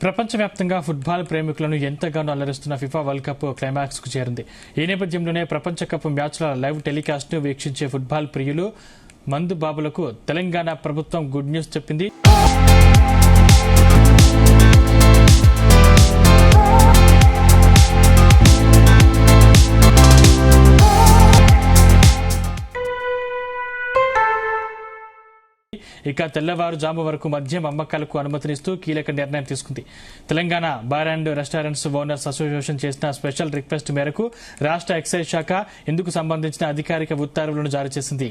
ప్రపంచవ్యాప్తంగా ఫుట్బాల్ ప్రేమికులను ఎంతగానో అలరిస్తున్న FIFA world cup climax కు చేరింది. ఈ నేపథ్యంలోనే ప్రపంచ కప్ మ్యాచ్ల లైవ్ టెలికాస్ట్ ను వీక్షించే ఫుట్బాల్ ప్రియులు మందు బాబులకు తెలంగాణ ప్రభుత్వం గుడ్ న్యూస్ చెప్పింది. ఇక తెల్లవారుజాము వరకు మద్యం అమ్మకాలకు అనుమతినిస్తూ కీలక నిర్ణయం తీసుకుంది. Telangana bar and restaurants owners association చేసిన స్పెషల్ రిక్వెస్ట్ మేరకు రాష్ట్ర ఎక్సైజ్ శాఖ ఇందుకు సంబంధించిన అధికారిక ఉత్తర్వులను జారీ చేసింది.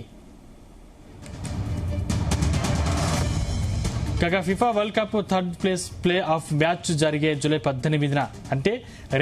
కాగా FIFA world cup third place play of match జరిగే జూలై 18న అంటే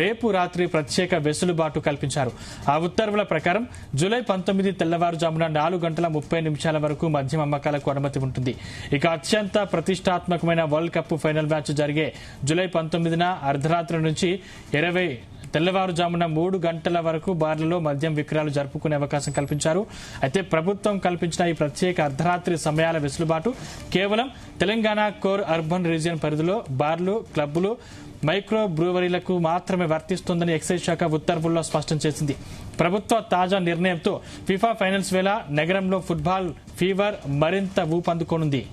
రేపు రాత్రి ప్రత్యేక వెసులుబాటు కల్పించారు. ఆ ఉత్తర్వుల ప్రకారం జూలై 19 తెల్లవారుజామున 4:30 వరకు మద్యం అమ్మకాలకు అనుమతి ఉంటుంది. ఇక అత్యంత ప్రతిష్టాత్మకమైన వరల్డ్ కప్ ఫైనల్ మ్యాచ్ జరిగే జూలై 19న అర్ధరాత్రి నుంచి 20 తెల్లవారుజామున 3 గంటల వరకు బార్లలో మద్యం విక్రయాలు జరుపుకునే అవకాశం కల్పించారు. అయితే ప్రభుత్వం కల్పించిన ఈ ప్రత్యేక అర్ధరాత్రి సమయాల వెసులుబాటు కేవలం తెలంగాణ కోర్ అర్బన్ రీజియన్ పరిధిలో బార్లు, క్లబ్బులు, మైక్రో బ్రూవరీలకు మాత్రమే వర్తిస్తుందని ఎక్సైజ్ శాఖ ఉత్తర్వుల్లో స్పష్టం చేసింది. ప్రభుత్వ తాజా నిర్ణయంతో ఫిఫా ఫైనల్స్ వేళ నగరంలో ఫుట్బాల్ ఫీవర్ మరింత ఊపందుకోనుంది.